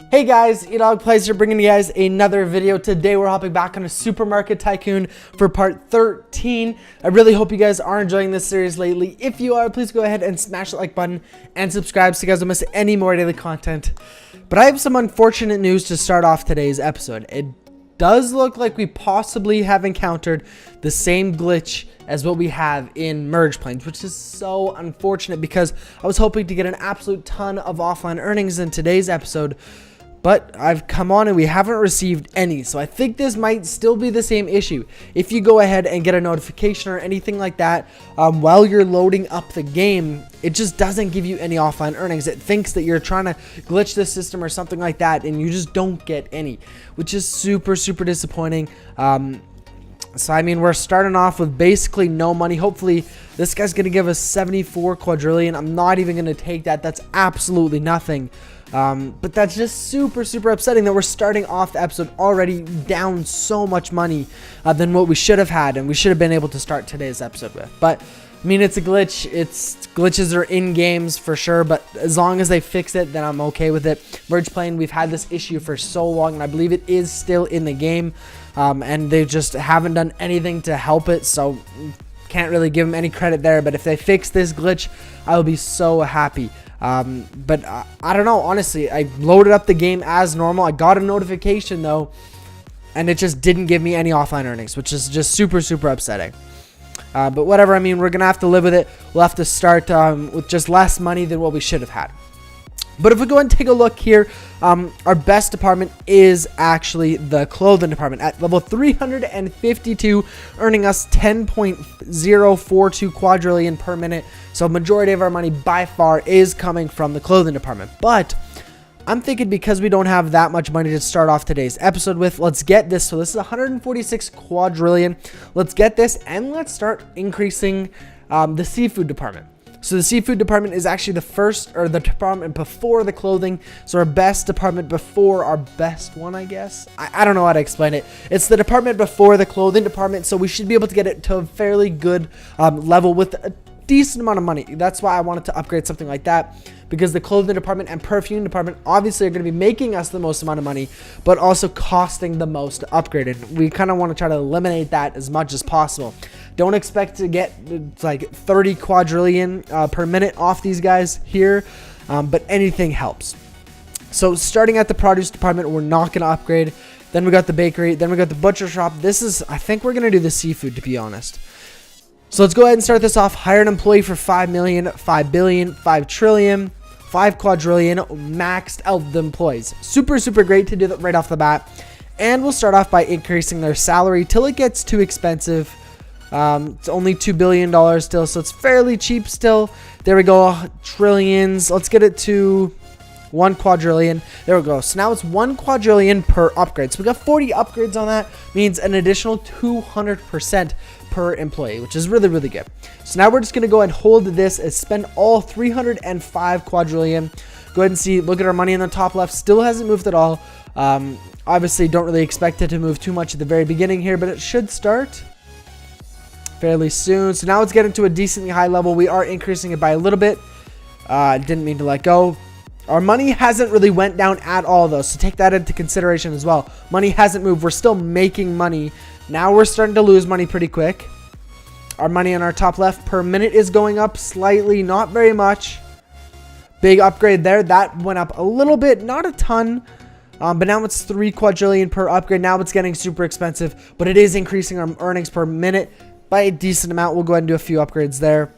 Hey guys, EdogPlays are bringing you guys another video. Today we're hopping back on a Supermarket Tycoon for part 13. I really hope you guys are enjoying this series lately. If you are, please go ahead and smash the like button and subscribe so you guys don't miss any more daily content. But I have some unfortunate news to start off today's episode. It does look like we possibly have encountered the same glitch as what we have in Merge Planes, which is so unfortunate because I was hoping to get an absolute ton of offline earnings in today's episode. But I've come on and we haven't received any. So I think this might still be the same issue. If you go ahead and get a notification or anything like that while you're loading up the game, it just doesn't give you any offline earnings. It thinks that you're trying to glitch the system or something like that, and you just don't get any, which is super disappointing. So I mean, we're starting off with basically no money. Hopefully this guy's gonna give us 74 quadrillion. I'm not even gonna take that. That's absolutely nothing. But that's just super upsetting that we're starting off the episode already down so much money than what we should have had, and we should have been able to start today's episode with. But I mean, it's a glitch. Glitches are in games for sure, but as long as they fix it, then I'm okay with it. Merge Plane, we've had this issue for so long, and I believe it is still in the game, and they just haven't done anything to help it, so can't really give them any credit there. But if they fix this glitch, I will be so happy. But I don't know, honestly. I loaded up the game as normal. I got a notification though, and it just didn't give me any offline earnings, which is just super upsetting. But whatever, I mean, we're gonna have to live with it. We'll have to start with just less money than what we should have had. But if we go and take a look here, our best department is actually the clothing department at level 352, earning us 10.042 quadrillion per minute. So majority of our money by far is coming from the clothing department. But I'm thinking because we don't have that much money to start off today's episode with, let's get this. So this is 146 quadrillion. Let's get this and let's start increasing the seafood department. So the seafood department is actually the first, or the department before the clothing. So our best department before our best one, I guess. I don't know how to explain it. It's the department before the clothing department. So we should be able to get it to a fairly good level with a decent amount of money. That's why I wanted to upgrade something like that, because the clothing department and perfume department obviously are going to be making us the most amount of money, but also costing the most to upgrade it. We kind of want to try to eliminate that as much as possible. Don't expect to get like 30 quadrillion per minute off these guys here, but anything helps. So starting at the produce department, we're not going to upgrade. Then we got the bakery. Then we got the butcher shop. I think we're going to do the seafood, to be honest. So let's go ahead and start this off. Hire an employee for 5 million, 5 billion, 5 trillion, 5 quadrillion, maxed out the employees. Super great to do that right off the bat. And we'll start off by increasing their salary till it gets too expensive. It's only $2 billion still, so it's fairly cheap still. There we go, trillions. Let's get it to 1 quadrillion. There we go. So now it's 1 quadrillion per upgrade. So we got 40 upgrades on that. Means an additional 200% per employee, which is really good. So now we're just gonna go and hold this and spend all 305 quadrillion. Go ahead and see. Look at our money in the top left. Still hasn't moved at all. Obviously, don't really expect it to move too much at the very beginning here, but it should start fairly soon. So now it's getting to a decently high level. We are increasing it by a little bit. Didn't mean to let go. Our money hasn't really went down at all though, so take that into consideration as well. Money hasn't moved. We're still making money. Now we're starting to lose money pretty quick. Our money on our top left per minute is going up slightly, not very much. Big upgrade there. That went up a little bit, not a ton. But now it's 3 quadrillion per upgrade. Now it's getting super expensive, but it is increasing our earnings per minute by a decent amount. We'll go ahead and do a few upgrades there.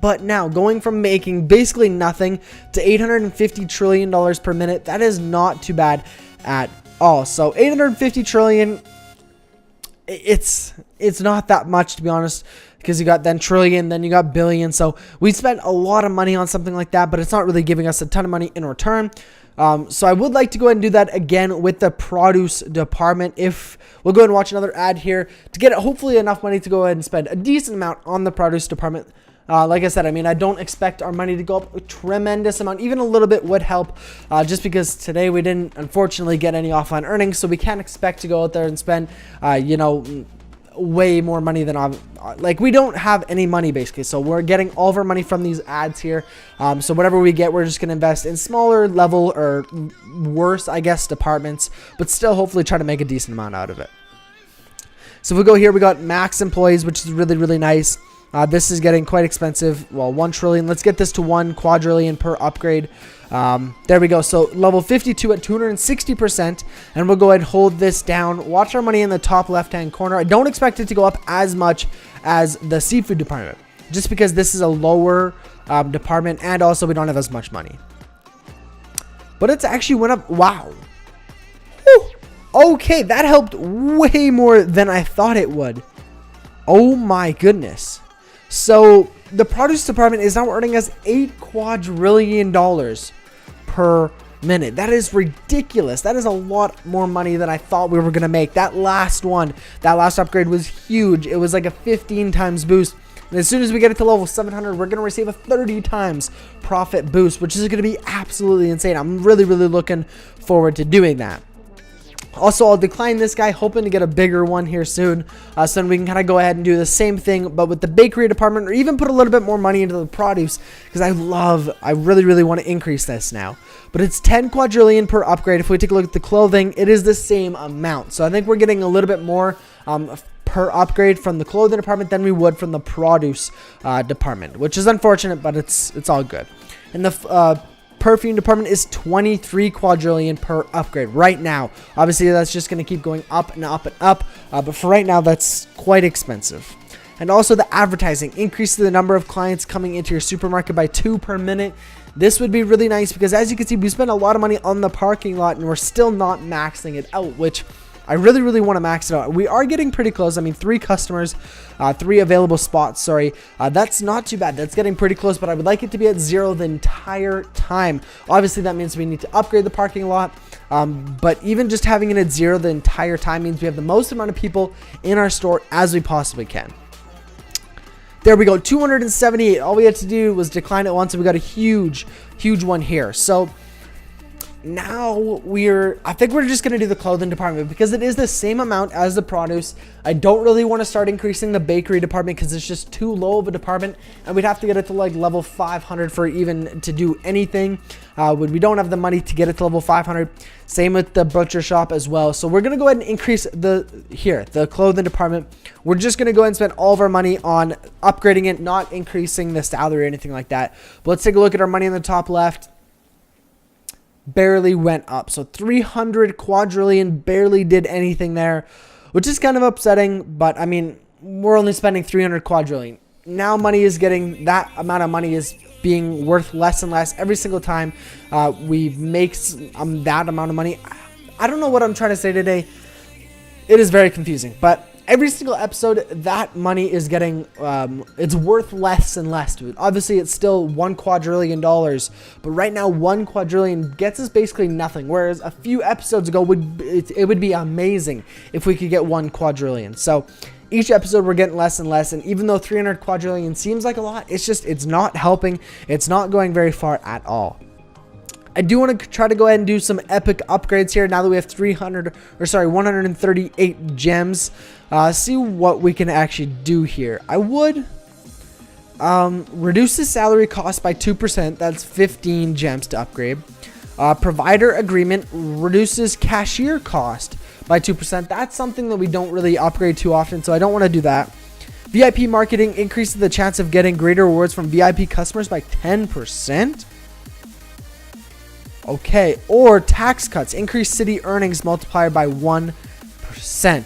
But now going from making basically nothing to $850 trillion per minute, that is not too bad at all. So 850 trillion, it's not that much, to be honest, because you got then trillion, then you got billion. So we spent a lot of money on something like that, but it's not really giving us a ton of money in return. So I would like to go ahead and do that again with the produce department. If we'll go ahead and watch another ad here to get hopefully enough money to go ahead and spend a decent amount on the produce department. Like I said, I mean, I don't expect our money to go up a tremendous amount. Even a little bit would help, just because today we didn't, unfortunately, get any offline earnings. So we can't expect to go out there and spend, way more money than like we don't have any money basically, so we're getting all of our money from these ads here. So whatever we get, we're just going to invest in smaller level or worse, I guess, departments, but still hopefully try to make a decent amount out of it. So if we go here, we got max employees, which is really, really nice. This is getting quite expensive. Well, 1 trillion. Let's get this to 1 quadrillion per upgrade. There we go. So level 52 at 260%. And we'll go ahead and hold this down. Watch our money in the top left-hand corner. I don't expect it to go up as much as the seafood department, just because this is a lower department, and also we don't have as much money. But it's actually went up. Wow. Whew. Okay, that helped way more than I thought it would. Oh my goodness. So the produce department is now earning us $8 quadrillion per minute. That is ridiculous. That is a lot more money than I thought we were going to make. That last upgrade was huge. It was like a 15 times boost. And as soon as we get it to level 700, we're going to receive a 30 times profit boost, which is going to be absolutely insane. I'm really, really looking forward to doing that. Also, I'll decline this guy, hoping to get a bigger one here soon, so then we can kind of go ahead and do the same thing, but with the bakery department, or even put a little bit more money into the produce, because I really, really want to increase this now. But it's 10 quadrillion per upgrade. If we take a look at the clothing, it is the same amount. So I think we're getting a little bit more per upgrade from the clothing department than we would from the produce department, which is unfortunate, but it's all good. And the perfume department is 23 quadrillion per upgrade right now. Obviously, that's just going to keep going up and up and up, but for right now, that's quite expensive. And also the advertising increases the number of clients coming into your supermarket by 2 per minute. This would be really nice because, as you can see, we spend a lot of money on the parking lot and we're still not maxing it out, which I really, really want to max it out. We are getting pretty close. I mean, 3 customers, 3 available spots. Sorry, that's not too bad. That's getting pretty close, but I would like it to be at 0 the entire time. Obviously, that means we need to upgrade the parking lot. But even just having it at 0 the entire time means we have the most amount of people in our store as we possibly can. There we go, 278. All we had to do was decline it once, and we got a huge, huge one here. So now I think we're just going to do the clothing department because it is the same amount as the produce. I don't really want to start increasing the bakery department because it's just too low of a department, and we'd have to get it to like level 500 for even to do anything. We don't have the money to get it to level 500. Same with the butcher shop as well. So we're going to go ahead and increase the clothing department. We're just going to go ahead and spend all of our money on upgrading it, not increasing the salary or anything like that. But let's take a look at our money in the top left. Barely went up. So 300 quadrillion barely did anything there, which is kind of upsetting. But I mean, we're only spending 300 quadrillion. Now money is getting, that amount of money is being worth less and less every single time we make that amount of money. I don't know what I'm trying to say today. It is very confusing, but every single episode, that money is getting, it's worth less and less to it. Obviously, it's still $1 quadrillion, but right now, 1 quadrillion gets us basically nothing. Whereas a few episodes ago, it would be amazing if we could get 1 quadrillion. So each episode, we're getting less and less. And even though 300 quadrillion seems like a lot, it's not helping. It's not going very far at all. I do want to try to go ahead and do some epic upgrades here now that we have 138 gems. See what we can actually do here. I would reduce the salary cost by 2%. That's 15 gems to upgrade. Provider agreement reduces cashier cost by 2%. That's something that we don't really upgrade too often, so I don't want to do that. VIP marketing increases the chance of getting greater rewards from VIP customers by 10%. Okay, or tax cuts increase city earnings multiplier by 1%.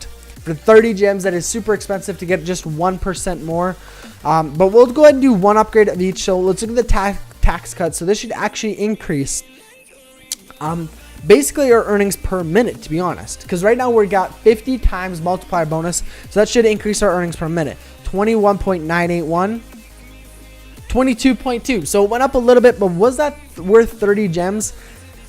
For 30 gems, that is super expensive to get just 1% more. But we'll go ahead and do 1 upgrade of each. So let's look at the tax cuts. So this should actually increase basically our earnings per minute, to be honest. Because right now we got 50 times multiplier bonus. So that should increase our earnings per minute. 21.981. 22.2. So it went up a little bit, but was that worth 30 gems?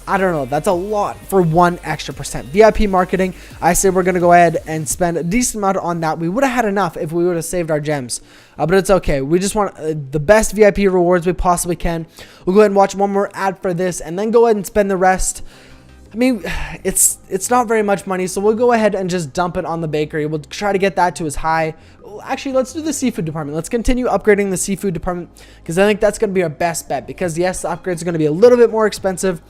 I don't know. That's a lot for 1 extra percent. VIP marketing, I say we're going to go ahead and spend a decent amount on that. We would have had enough if we would have saved our gems, but it's okay. We just want the best VIP rewards we possibly can. We'll go ahead and watch one more ad for this and then go ahead and spend the rest. I mean, it's not very much money, so we'll go ahead and just dump it on the bakery. We'll try to get that to as high. Actually, let's do the seafood department. Let's continue upgrading the seafood department because I think that's going to be our best bet. Because yes, the upgrades are going to be a little bit more expensive,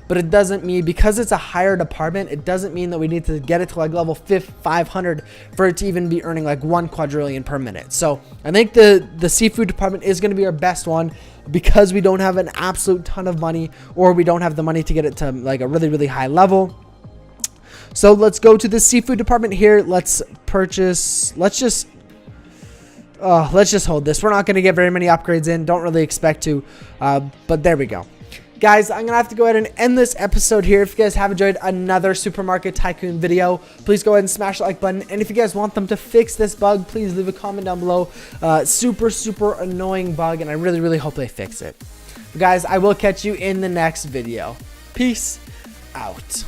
but it doesn't mean, because it's a higher department, it doesn't mean that we need to get it to like level 500 for it to even be earning like 1 quadrillion per minute. So I think the seafood department is going to be our best one, because we don't have an absolute ton of money, or we don't have the money to get it to like a really, really high level. So let's go to the seafood department here. Let's purchase, let's just hold this. We're not going to get very many upgrades in. Don't really expect to, but there we go. Guys, I'm going to have to go ahead and end this episode here. If you guys have enjoyed another Supermarket Tycoon video, please go ahead and smash the like button. And if you guys want them to fix this bug, please leave a comment down below. Super annoying bug, and I really, really hope they fix it. But guys, I will catch you in the next video. Peace out.